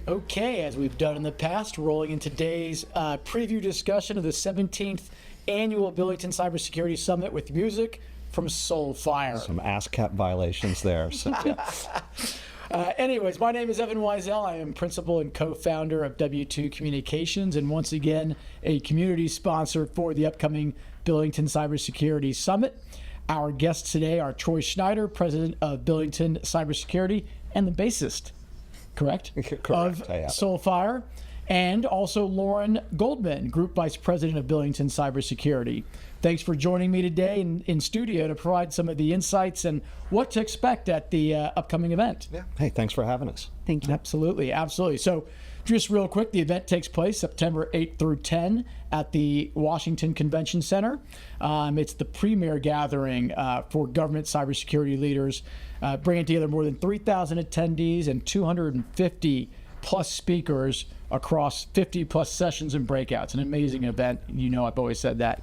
Okay, as we've done in the past, rolling in today's preview discussion of the 17th Annual Billington CyberSecurity Summit with music from Soulfire. Some ASCAP violations there. So, yeah. Anyways, my name is Evan Weisel. I am principal and co-founder of W2 Communications, and once again, a community sponsor for the upcoming Billington CyberSecurity Summit. Our guests today are Troy Schneider, president of Billington CyberSecurity, and the bassist, correct? Correct. Of Soulfire, and also Lauren Goldman, group vice president of Billington CyberSecurity. Thanks for joining me today in studio to provide some of the insights and what to expect at the upcoming event. Yeah. Hey, thanks for having us. Thank you. Absolutely, absolutely. So just real quick, the event takes place September 8th through 10 at the Washington Convention Center. It's the premier gathering for government cybersecurity leaders, bringing together more than 3,000 attendees and 250 plus speakers across 50 plus sessions and breakouts. An amazing event. You know, I've always said that.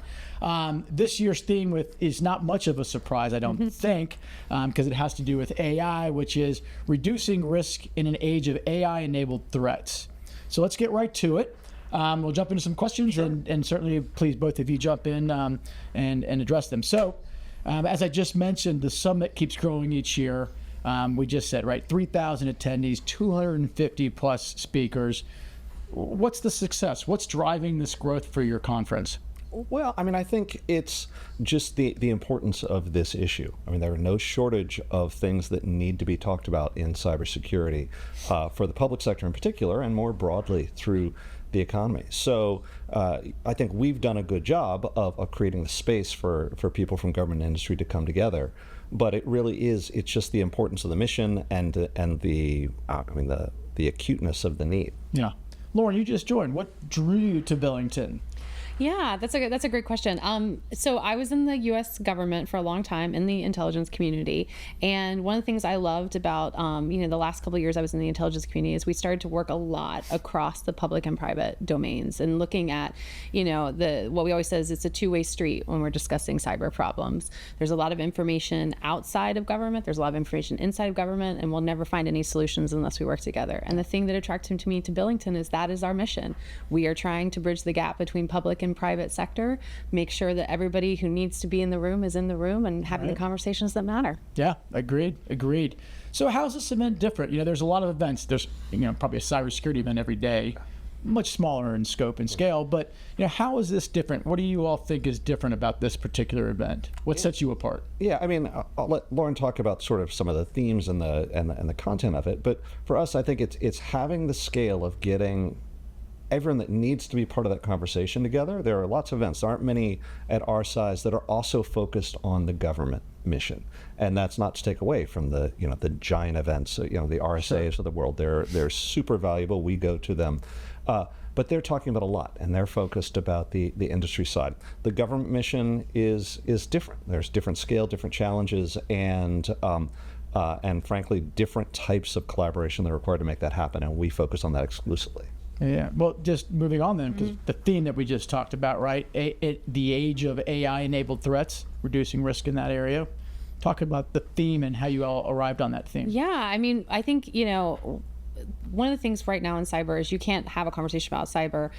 This year's theme is not much of a surprise, I don't think, because it has to do with AI, which is reducing risk in an age of AI-enabled threats. So let's get right to it. We'll jump into some questions, sure. and certainly please both of you jump in and address them. So as I just mentioned, the summit keeps growing each year. We just said, right, 3,000 attendees, 250 plus speakers. What's the success? What's driving this growth for your conference? Well, I mean, I think it's just the importance of this issue. I mean, there are no shortage of things that need to be talked about in cybersecurity for the public sector in particular, and more broadly through the economy. So I think we've done a good job of creating the space for people from government and industry to come together. But it really is, it's just the importance of the mission and the acuteness of the need. Yeah. Lauren, you just joined. What drew you to Billington? Yeah, that's a great question. So I was in the U.S. government for a long time in the intelligence community, and one of the things I loved about the last couple of years I was in the intelligence community is we started to work a lot across the public and private domains and looking at what we always say is it's a two-way street when we're discussing cyber problems. There's a lot of information outside of government. There's a lot of information inside of government, and we'll never find any solutions unless we work together. And the thing that attracted me to Billington is that is our mission. We are trying to bridge the gap between public and private sector, make sure that everybody who needs to be in the room is in the room and having the conversations that matter. Yeah, agreed. So how's this event different? There's a lot of events. There's probably a cybersecurity event every day, much smaller in scope and scale, but how is this different? What do you all think is different about this particular event? What sets you apart? Yeah, I mean, I'll let Lauren talk about sort of some of the themes and the content of it, but for us, I think it's having the scale of getting everyone that needs to be part of that conversation together. There are lots of events. There aren't many at our size that are also focused on the government mission, and that's not to take away from the the giant events. The RSAs Sure. of the world. They're super valuable. We go to them, but they're talking about a lot, and they're focused about the industry side. The government mission is different. There's different scale, different challenges, and frankly, different types of collaboration that are required to make that happen, and we focus on that exclusively. Yeah, well, just moving on then, because the theme that we just talked about, right? The age of AI-enabled threats, reducing risk in that area. Talk about the theme and how you all arrived on that theme. Yeah, I mean, I think, one of the things right now in cyber is you can't have a conversation about cyber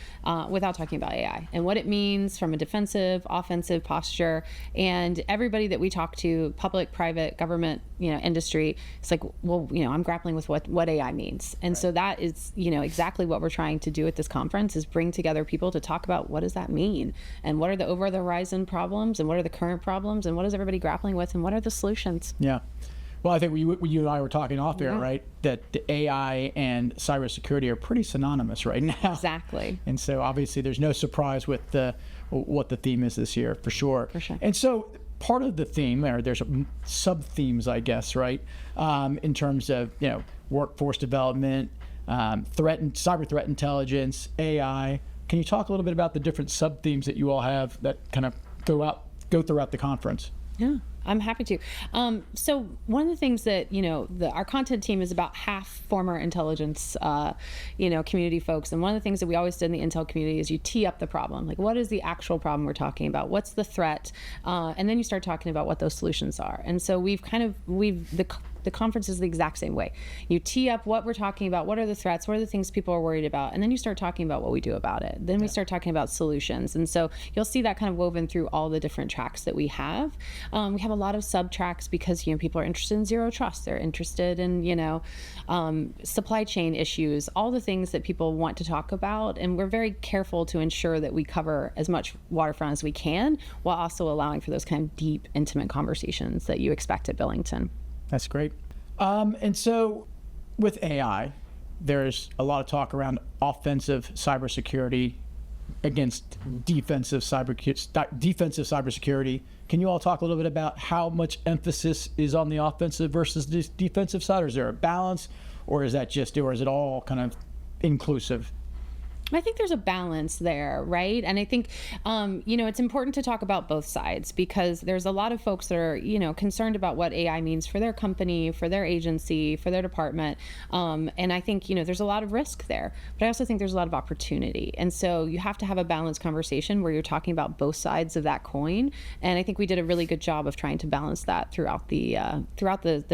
without talking about AI and what it means from a defensive, offensive posture. And everybody that we talk to, public, private, government, industry, it's like, well, I'm grappling with what AI means. And so that is, exactly what we're trying to do at this conference is bring together people to talk about what does that mean and what are the over the horizon problems and what are the current problems and what is everybody grappling with and what are the solutions? Yeah. Well, I think you and I were talking off air, right? That the AI and cybersecurity are pretty synonymous right now. Exactly. And so obviously there's no surprise with what the theme is this year, for sure. For sure. And so part of the theme there's sub-themes, I guess, right? In terms of, workforce development, cyber threat intelligence, AI. Can you talk a little bit about the different sub-themes that you all have that kind of go throughout the conference? Yeah. I'm happy to. So one of the things that, our content team is about half former intelligence, community folks. And one of the things that we always did in the intel community is you tee up the problem. Like, what is the actual problem we're talking about? What's the threat? And then you start talking about what those solutions are. And so the conference is the exact same way. You tee up what we're talking about, what are the threats, what are the things people are worried about, and then you start talking about what we do about it. Then we start talking about solutions. And so you'll see that kind of woven through all the different tracks that we have. We have a lot of sub tracks because people are interested in zero trust. They're interested in supply chain issues, all the things that people want to talk about. And we're very careful to ensure that we cover as much waterfront as we can, while also allowing for those kind of deep, intimate conversations that you expect at Billington. That's great. And so with AI, there's a lot of talk around offensive cybersecurity against defensive cybersecurity. Can you all talk a little bit about how much emphasis is on the offensive versus the defensive side? Or is there a balance, or is it all kind of inclusive? I think there's a balance there, right? And I think, it's important to talk about both sides, because there's a lot of folks that are, concerned about what AI means for their company, for their agency, for their department. And I think, there's a lot of risk there, but I also think there's a lot of opportunity. And so you have to have a balanced conversation where you're talking about both sides of that coin. And I think we did a really good job of trying to balance that throughout the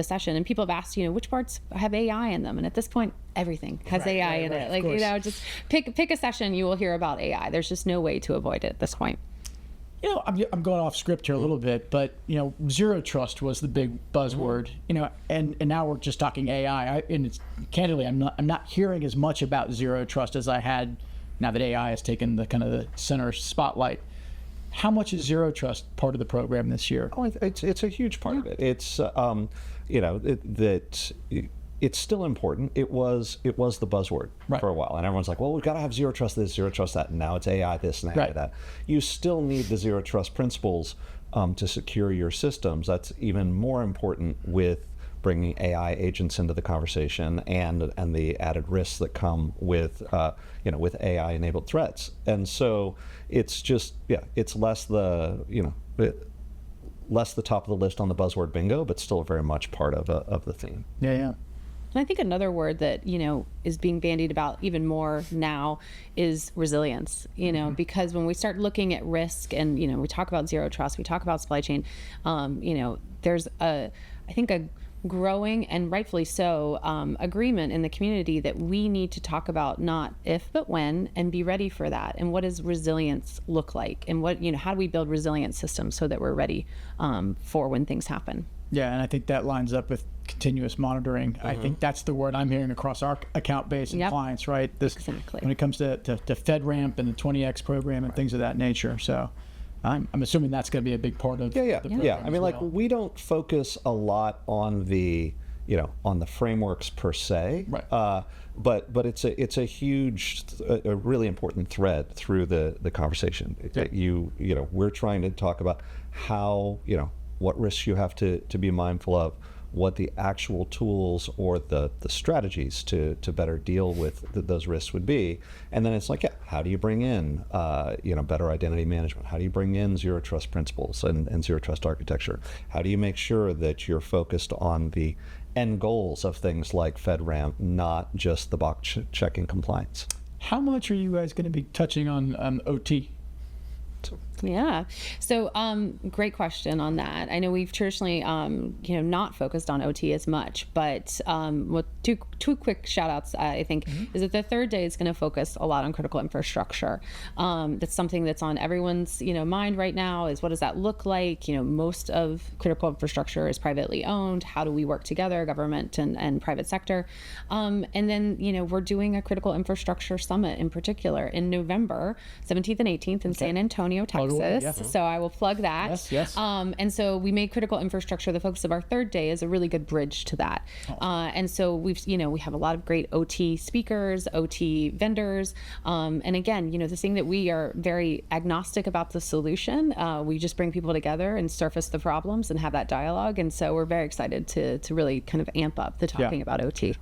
session. And people have asked, which parts have AI in them? And at this point, everything has AI in it. Like, just pick a session, you will hear about AI. There's just no way to avoid it at this point. I'm going off script here a little bit, but zero trust was the big buzzword. And now we're just talking AI. Candidly, I'm not hearing as much about zero trust as I had now that AI has taken the kind of the center spotlight. How much is zero trust part of the program this year? Oh, it's a huge part of it. It's it's still important. It was the buzzword for a while, and everyone's like, well, we've got to have zero trust this, zero trust that, and now it's AI this and AI that. You still need the zero trust principles to secure your systems. That's even more important with bringing AI agents into the conversation and the added risks that come with with AI enabled threats. And so it's just it's less the top of the list on the buzzword bingo, but still very much part of the theme. Yeah. And I think another word that, is being bandied about even more now is resilience, because when we start looking at risk and, we talk about zero trust, we talk about supply chain, there's I think a growing, and rightfully so, agreement in the community that we need to talk about not if, but when, and be ready for that. And what does resilience look like? And what, how do we build resilient systems so that we're ready for when things happen? Yeah, and I think that lines up with continuous monitoring. Mm-hmm. I think that's the word I'm hearing across our account base and clients, right? Exactly. When it comes to FedRAMP and the 20X program and things of that nature. So I'm assuming that's going to be a big part of the program. Yeah. I mean, we don't focus a lot on the on the frameworks per se, right? But it's a huge, a really important thread through the conversation. Yeah. We're trying to talk about how what risks you have to be mindful of, what the actual tools or the strategies to better deal with those risks would be. And then it's like, how do you bring in better identity management? How do you bring in zero trust principles and zero trust architecture? How do you make sure that you're focused on the end goals of things like FedRAMP, not just the box checking compliance? How much are you guys going to be touching on OT? Yeah. So great question on that. I know we've traditionally, not focused on OT as much, but two quick shout outs, I think, is that the third day is going to focus a lot on critical infrastructure. That's something that's on everyone's, mind right now is what does that look like? Most of critical infrastructure is privately owned. How do we work together, government and private sector? And then, we're doing a critical infrastructure summit in particular in November 17th and 18th in San Antonio, Texas. So I will plug that. Yes. And so we made critical infrastructure the focus of our third day is a really good bridge to that. And so we have a lot of great OT speakers, OT vendors. And again, the thing that we are very agnostic about the solution. We just bring people together and surface the problems and have that dialogue. And so we're very excited to really kind of amp up the talking about OT.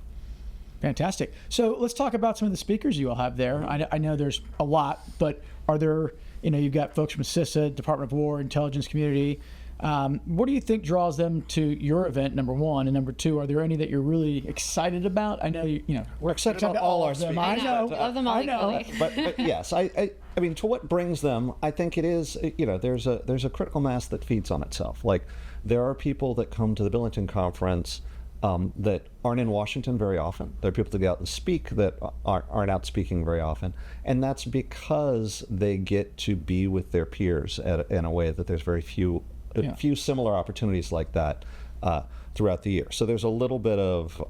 Fantastic. So let's talk about some of the speakers you all have there. I know there's a lot, but are there, you've got folks from CISA, Department of War, intelligence community. What do you think draws them to your event, number one? And number two, are there any that you're really excited about? I know we're excited about all our speakers. I know. Love them all equally. But yes, I mean, to what brings them, I think it is, there's a critical mass that feeds on itself. Like, there are people that come to the Billington conference that aren't in Washington very often. There are people that get out and speak that aren't out speaking very often. And that's because they get to be with their peers in a way that there's very few similar opportunities like that throughout the year. So there's a little bit of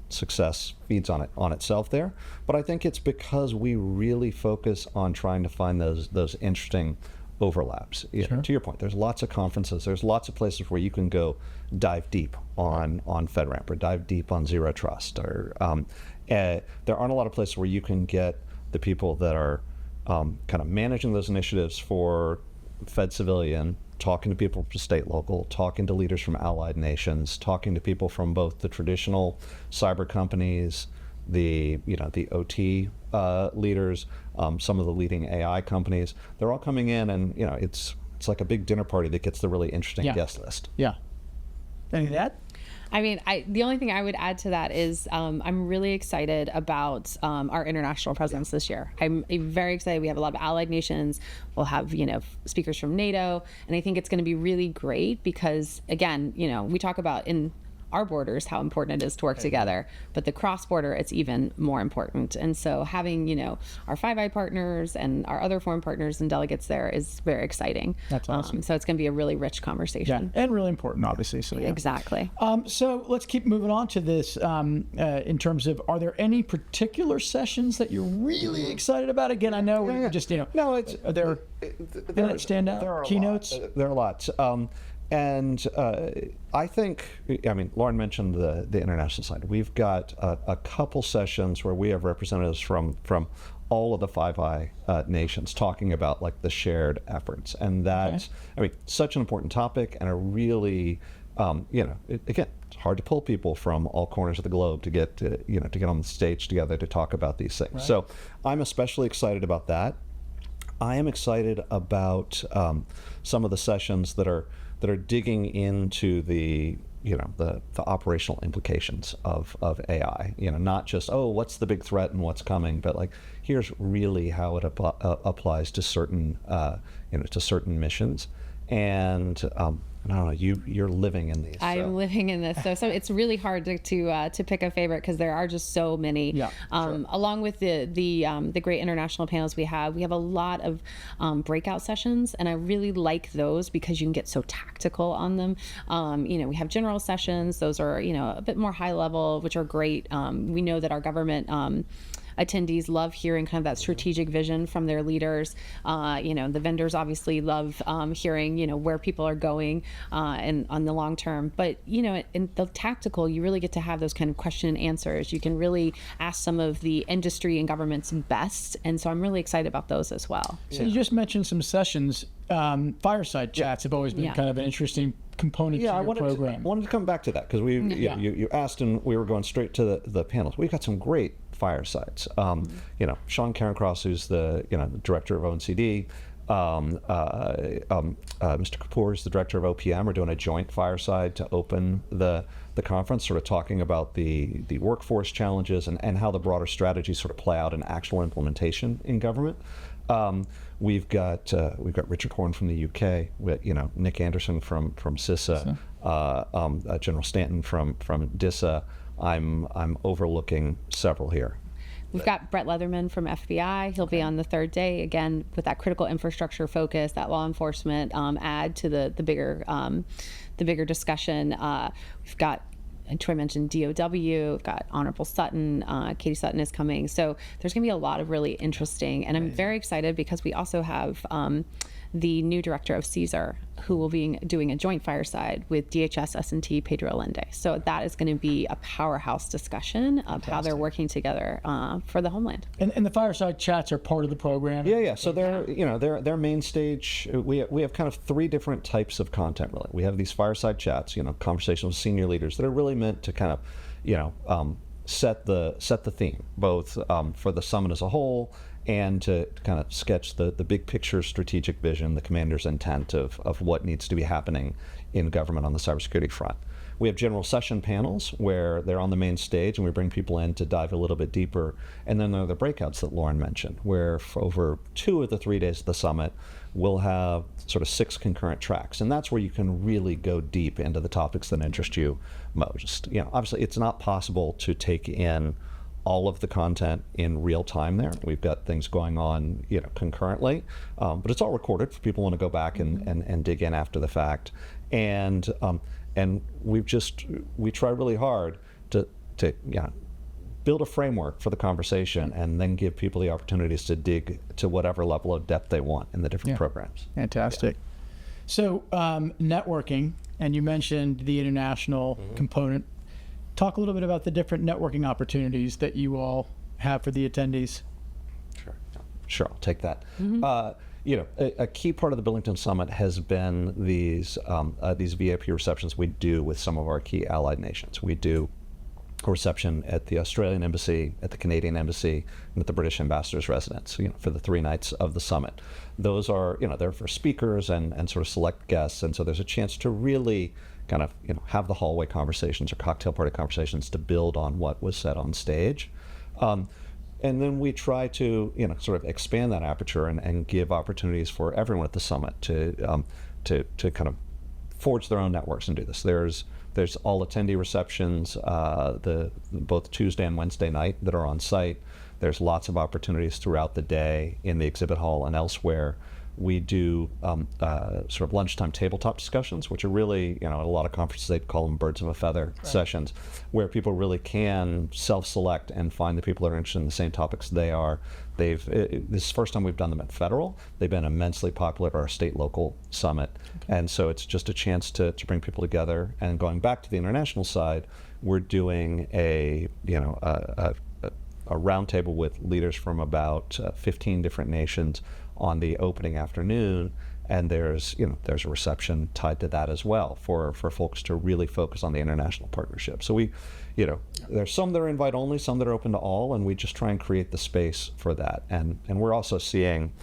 success feeds on itself there. But I think it's because we really focus on trying to find those interesting overlaps. Sure. To your point, there's lots of conferences, there's lots of places where you can go dive deep on FedRAMP or dive deep on Zero Trust, or there aren't a lot of places where you can get the people that are kind of managing those initiatives for Fed civilian, talking to people from state, local, talking to leaders from allied nations, talking to people from both the traditional cyber companies, the OT leaders, some of the leading AI companies. They're all coming in, and it's like a big dinner party that gets the really interesting guest list. Yeah. Any of that? I mean, the only thing I would add to that is I'm really excited about our international presence this year. I'm very excited. We have a lot of allied nations. We'll have, speakers from NATO. And I think it's going to be really great because, again, we talk about in our borders how important it is to work together, but the cross-border, it's even more important. And so having, our Five Eye partners and our other foreign partners and delegates there is very exciting. That's awesome. So it's going to be a really rich conversation. Yeah, and really important, obviously. So yeah. Exactly. So let's keep moving on to this in terms of, are there any particular sessions that you're really excited about? Again, I know just, No, it's... Are there that stand out? There are Keynotes? There are lots. And I think, Lauren mentioned the international side. We've got a couple sessions where we have representatives from all of the Five Eye nations talking about like the shared efforts. And that's, such an important topic, and a really, again, it's hard to pull people from all corners of the globe to get on the stage together to talk about these things. Right. So I'm especially excited about that. I am excited about some of the sessions that are digging into the operational implications of AI. Not just, what's the big threat and what's coming, but like, here's really how it applies to certain missions. And I don't know, you're living in these. I'm living in this, so it's really hard to pick a favorite because there are just so many. Yeah, sure. Along with the great international panels we have a lot of breakout sessions, and I really like those because you can get so tactical on them. We have general sessions; those are a bit more high level, which are great. We know that our government attendees love hearing kind of that strategic vision from their leaders. The vendors obviously love hearing, where people are going and on the long term. But, in the tactical, you really get to have those kind of question and answers. You can really ask some of the industry and government's best. And so I'm really excited about those as well. So you just mentioned some sessions. Fireside chats have always been kind of an interesting component to your program. I wanted to come back to that because you asked, and we were going straight to the panels. We've got some great firesides. Sean Cairncross, who's the director of ONCD, Mr. Kapoor is the director of OPM. We're doing a joint fireside to open the conference, sort of talking about the workforce challenges and how the broader strategies sort of play out in actual implementation in government. We've got Richard Horn from the UK, Nick Anderson from CISA, General Stanton from DISA. I'm overlooking several here. We've got Brett Leatherman from FBI. He'll be on the third day, again, with that critical infrastructure focus, that law enforcement add to the bigger discussion. We've got, and Troy mentioned DOW, we've got Honorable Sutton, Katie Sutton is coming. So there's going to be a lot of really interesting, and I'm very excited because we also have the new director of CSER, who will be doing a joint fireside with DHS, S&T, Pedro Allende. So that is going to be a powerhouse discussion of how they're working together for the homeland. And the fireside chats are part of the program. Yeah. So they're main stage. We have kind of three different types of content, really. We have these fireside chats, conversations with senior leaders that are really meant to kind of, set the theme, both for the summit as a whole and to kind of sketch the big picture strategic vision, the commander's intent of what needs to be happening in government on the cybersecurity front. We have general session panels where they're on the main stage and we bring people in to dive a little bit deeper. And then there are the breakouts that Lauren mentioned, where for over 2 of the 3 days of the summit, we'll have sort of 6 concurrent tracks. And that's where you can really go deep into the topics that interest you most. Obviously, it's not possible to take in all of the content in real time there. We've got things going on, concurrently, but it's all recorded for people who want to go back and dig in after the fact. And we try really hard to build a framework for the conversation and then give people the opportunities to dig to whatever level of depth they want in the different programs. Fantastic. Yeah. So networking, and you mentioned the international component. Talk a little bit about the different networking opportunities that you all have for the attendees. Sure, I'll take that. A key part of the Billington Summit has been these VIP receptions we do with some of our key allied nations. We do a reception at the Australian Embassy, at the Canadian Embassy, and at the British Ambassador's residence, for the 3 nights of the summit. Those are, they're for speakers and sort of select guests, and so there's a chance to really kind of, have the hallway conversations or cocktail party conversations to build on what was said on stage. And then we try to, sort of expand that aperture and give opportunities for everyone at the summit to kind of forge their own networks and do this. There's all attendee receptions, both Tuesday and Wednesday night that are on site. There's lots of opportunities throughout the day in the exhibit hall and elsewhere. We do sort of lunchtime tabletop discussions, which are really, at a lot of conferences, they call them birds of a feather sessions, where people really can self-select and find the people that are interested in the same topics they are. This is the first time we've done them at federal. They've been immensely popular at our state-local summit. And so it's just a chance to bring people together. And going back to the international side, we're doing a roundtable with leaders from about 15 different nations on the opening afternoon, and there's a reception tied to that as well for folks to really focus on the international partnership. So there's some that are invite only, some that are open to all, and we just try and create the space for that. And we're also seeing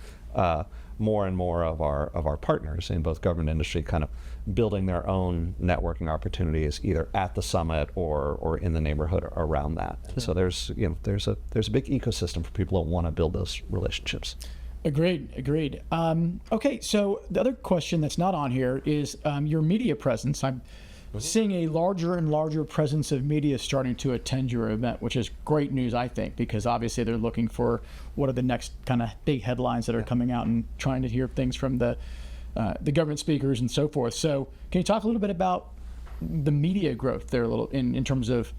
more and more of our partners in both government and industry kind of building their own networking opportunities either at the summit or in the neighborhood around that. And so there's a big ecosystem for people that want to build those relationships. Agreed. Okay, so the other question that's not on here is your media presence. I'm seeing a larger and larger presence of media starting to attend your event, which is great news, I think, because obviously they're looking for what are the next kind of big headlines that are coming out and trying to hear things from the government speakers and so forth. So can you talk a little bit about the media growth there a little in terms of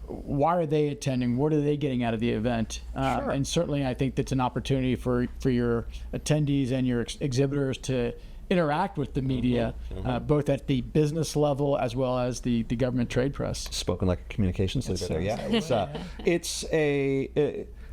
why are they attending? What are they getting out of the event? Sure. And certainly I think that's an opportunity for your attendees and your exhibitors to interact with the media, both at the business level as well as the government trade press. Spoken like a communications leader there. Yeah,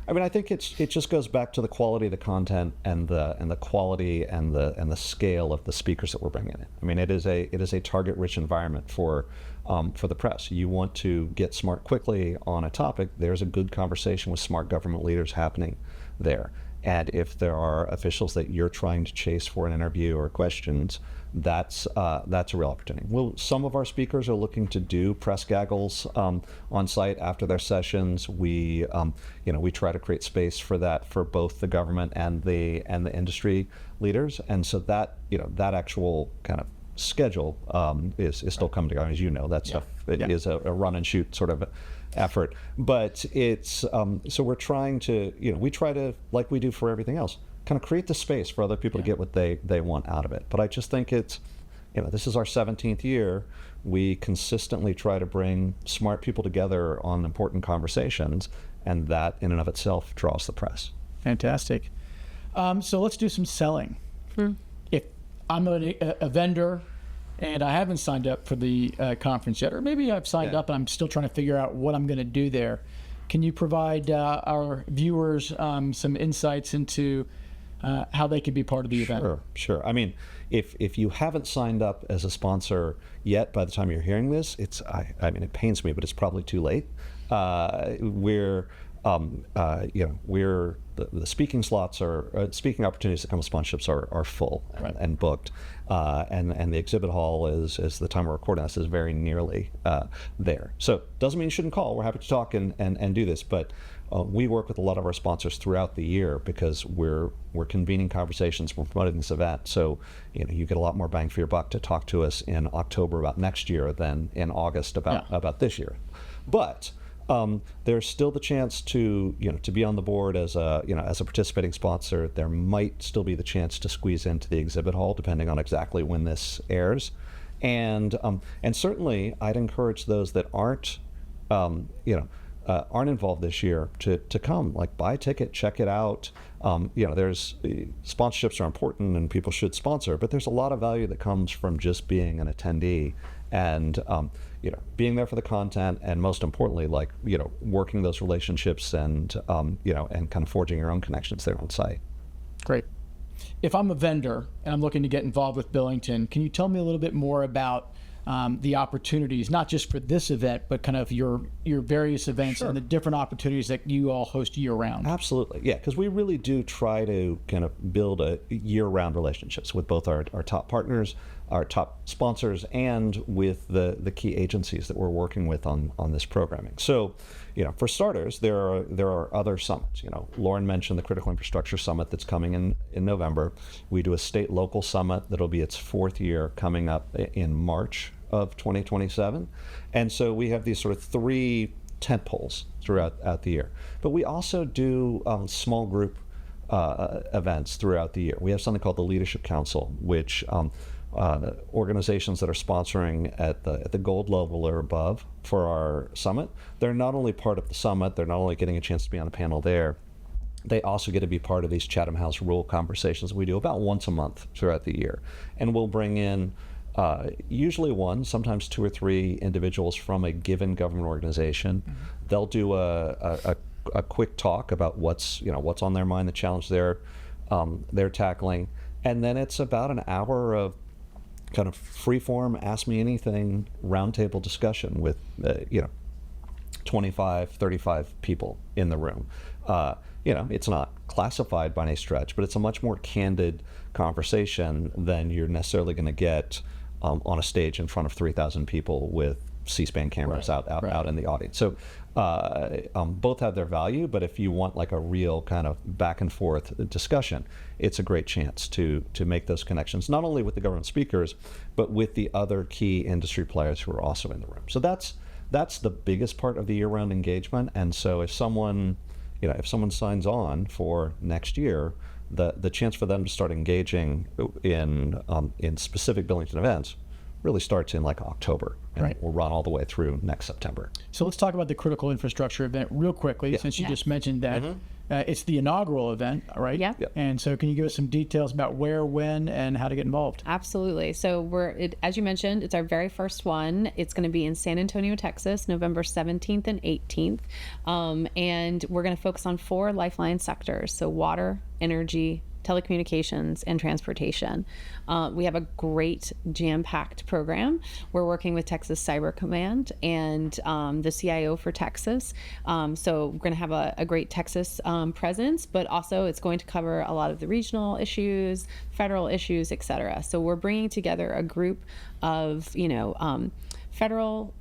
I think it just goes back to the quality of the content and the quality and the scale of the speakers that we're bringing in. I mean, it is a target-rich environment for the press. You want to get smart quickly on a topic. There's a good conversation with smart government leaders happening there. And if there are officials that you're trying to chase for an interview or questions, that's a real opportunity. Some of our speakers are looking to do press gaggles on site after their sessions. We try to create space for that for both the government and the industry leaders. And so that actual kind of schedule is still coming together. As you know, that stuff is a run and shoot sort of effort, but it's so we're trying to we try to, like we do for everything else, kind of create the space for other people to get what they want out of it. But I just think it's this is our 17th year. We consistently try to bring smart people together on important conversations, and that in and of itself draws the press. Fantastic. So let's do some selling. If I'm a vendor and I haven't signed up for the conference yet, or maybe I've signed up and I'm still trying to figure out what I'm going to do there, can you provide our viewers some insights into how they could be part of the event? Sure. I mean, if you haven't signed up as a sponsor yet, by the time you're hearing this, it pains me, but it's probably too late. we're the speaking slots speaking opportunities that come with sponsorships are full and booked, and the exhibit hall is the time we're recording this is very nearly there. So doesn't mean you shouldn't call. We're happy to talk and do this, but we work with a lot of our sponsors throughout the year because we're convening conversations, we're promoting this event. So you get a lot more bang for your buck to talk to us in October about next year than in August about this year. But there's still the chance to be on the board as a participating sponsor. There might still be the chance to squeeze into the exhibit hall depending on exactly when this airs, and certainly I'd encourage those that aren't involved this year to come. Like, buy a ticket, check it out. There's sponsorships are important and people should sponsor, but there's a lot of value that comes from just being an attendee and being there for the content, and most importantly, working those relationships and kind of forging your own connections there on site. Great. If I'm a vendor and I'm looking to get involved with Billington, can you tell me a little bit more about the opportunities, not just for this event, but kind of your various events and the different opportunities that you all host year-round? Absolutely, yeah, because we really do try to kind of build a year-round relationships with both our top partners, our top sponsors, and with the key agencies that we're working with on this programming. So, for starters, there are other summits. Lauren mentioned the Critical Infrastructure Summit that's coming in November. We do a state-local summit that'll be its 4th year coming up in March of 2027. And so we have these sort of 3 tent poles throughout the year. But we also do small group events throughout the year. We have something called the Leadership Council, which organizations that are sponsoring at the gold level or above for our summit, they're not only part of the summit, they're not only getting a chance to be on a panel there, they also get to be part of these Chatham House rule conversations we do about once a month throughout the year. And we'll bring in usually 1, sometimes 2 or 3 individuals from a given government organization. Mm-hmm. They'll do a quick talk about what's on their mind, the challenge they're tackling, and then it's about an hour of kind of free-form, ask me anything roundtable discussion with 25, 35 people in the room. It's not classified by any stretch, but it's a much more candid conversation than you're necessarily going to get on a stage in front of 3,000 people with C-SPAN cameras out in the audience. So both have their value, but if you want like a real kind of back and forth discussion, it's a great chance to make those connections, not only with the government speakers, but with the other key industry players who are also in the room. So that's the biggest part of the year-round engagement. And so if someone signs on for next year, the chance for them to start engaging in specific Billington events really starts in like October, and will run all the way through next September. So let's talk about the critical infrastructure event real quickly, since you just mentioned that. Mm-hmm. It's the inaugural event, right? Yeah. Yep. And so can you give us some details about where, when, and how to get involved? Absolutely. So as you mentioned, it's our very first one. It's going to be in San Antonio, Texas, November 17th and 18th. And we're going to focus on 4 lifeline sectors. So water, energy, telecommunications, and transportation. We have a great jam-packed program. We're working with Texas Cyber Command and the CIO for Texas. So we're going to have a great Texas presence, but also it's going to cover a lot of the regional issues, federal issues, et cetera. So we're bringing together a group of, federal,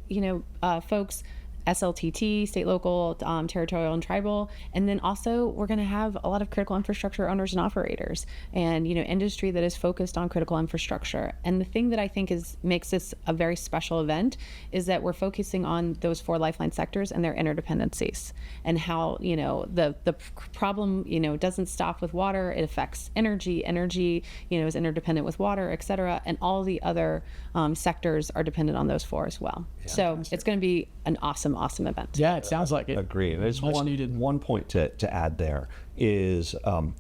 folks, SLTT, state, local, territorial, and tribal. And then also we're going to have a lot of critical infrastructure owners and operators and, industry that is focused on critical infrastructure. And the thing that I think makes this a very special event is that we're focusing on those 4 lifeline sectors and their interdependencies and how, the problem, doesn't stop with water. It affects energy. Energy, is interdependent with water, et cetera. And all the other sectors are dependent on those 4 as well. Yeah, so it's going to be an awesome event. Yeah, it sounds like it. Agreed. There's one point to add there is, Lauren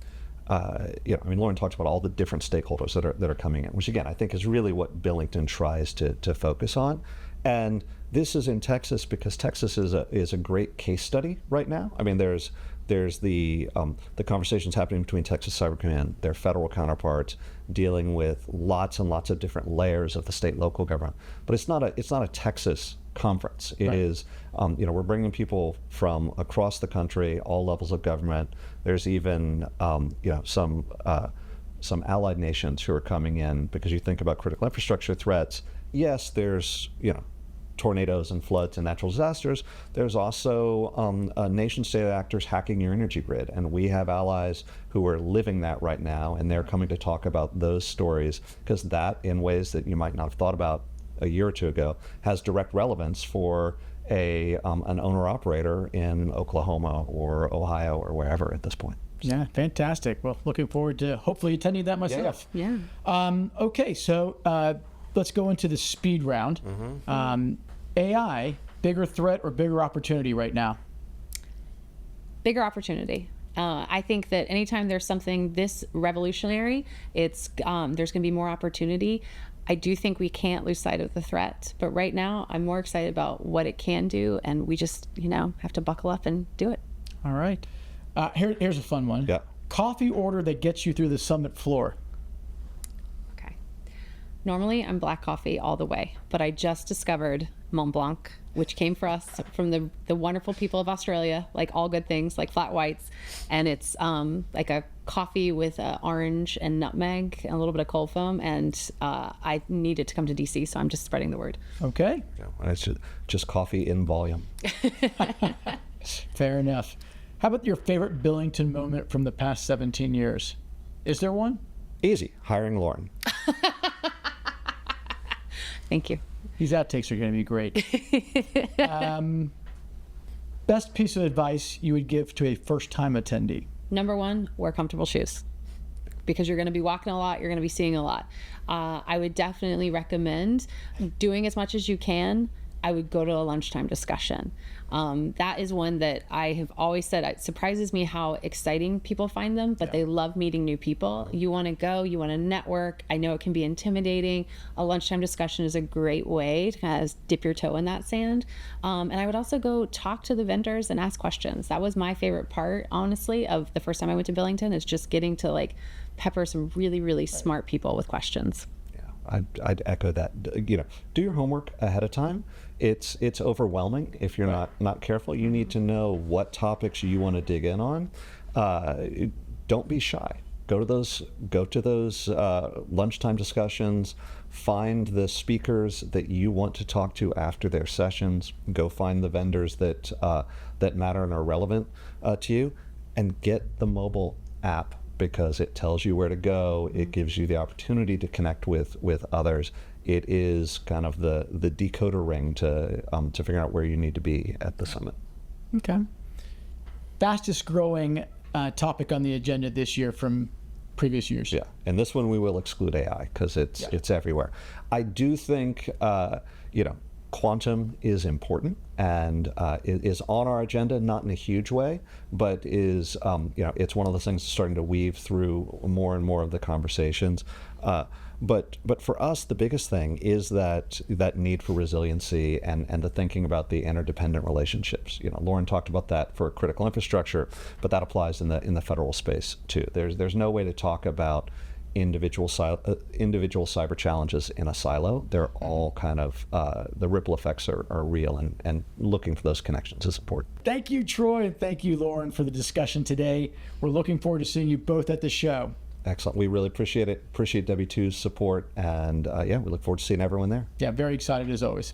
talked about all the different stakeholders that are coming in, which again I think is really what Billington tries to focus on. And this is in Texas because Texas is a great case study right now. I mean, there's the conversations happening between Texas Cyber Command, their federal counterparts, dealing with lots and lots of different layers of the state local government. But it's not a Texas conference. It is, we're bringing people from across the country, all levels of government. There's even, some allied nations who are coming in, because you think about critical infrastructure threats. Yes, there's, tornadoes and floods and natural disasters. There's also nation-state actors hacking your energy grid, and we have allies who are living that right now, and they're coming to talk about those stories, because that, in ways that you might not have thought about a year or two ago, has direct relevance for an owner-operator in Oklahoma or Ohio or wherever at this point. Yeah, fantastic. Well, looking forward to hopefully attending that myself. Yeah. Okay, so let's go into the speed round. AI, bigger threat or bigger opportunity right now? Bigger opportunity. I think that anytime there's something this revolutionary, there's going to be more opportunity. I do think we can't lose sight of the threat, but right now I'm more excited about what it can do, and we just, have to buckle up and do it. All right. Here's a fun one. Yeah. Coffee order that gets you through the summit floor. Okay. Normally I'm black coffee all the way, but I just discovered Mont Blanc, which came for us from the wonderful people of Australia, like all good things, like flat whites. And it's like a coffee with orange and nutmeg and a little bit of cold foam. And I needed to come to DC, so I'm just spreading the word. Okay. Yeah, it's just coffee in volume. Fair enough. How about your favorite Billington moment from the past 17 years? Is there one? Easy. Hiring Lauren. Thank you. These outtakes are going to be great. Best piece of advice you would give to a first-time attendee? Number one, wear comfortable shoes, because you're going to be walking a lot, you're going to be seeing a lot. I would definitely recommend doing as much as you can. I would go to a lunchtime discussion. That is one that I have always said, it surprises me how exciting people find them, but they love meeting new people. You want to go, you want to network. I know it can be intimidating. A lunchtime discussion is a great way to kind of dip your toe in that sand. And I would also go talk to the vendors and ask questions. That was my favorite part, honestly, of the first time I went to Billington, is just getting to pepper some really, really smart people with questions. I'd echo that. Do your homework ahead of time. It's overwhelming if you're not careful. You need to know what topics you want to dig in on. Don't be shy. Go to those lunchtime discussions. Find the speakers that you want to talk to after their sessions. Go find the vendors that matter and are relevant to you, and get the mobile app, because it tells you where to go. It gives you the opportunity to connect with others. It is kind of the decoder ring to figure out where you need to be at the summit. Okay. Fastest growing topic on the agenda this year from previous years? Yeah, and this one we will exclude AI, because it's everywhere. I do think quantum is important, and it is on our agenda, not in a huge way, but is it's one of those things that's starting to weave through more and more of the conversations. But for us, the biggest thing is that need for resiliency and the thinking about the interdependent relationships. Lauren talked about that for critical infrastructure, but that applies in the federal space too. There's no way to talk about individual cyber challenges in a silo. They're all kind of, the ripple effects are real, and looking for those connections is important. We you, Troy, and thank you, Lauren, for the discussion today. We're looking forward to seeing you both at the show. Excellent. We really appreciate it. Appreciate W2's support, and we look forward to seeing everyone there. Yeah, very excited as always.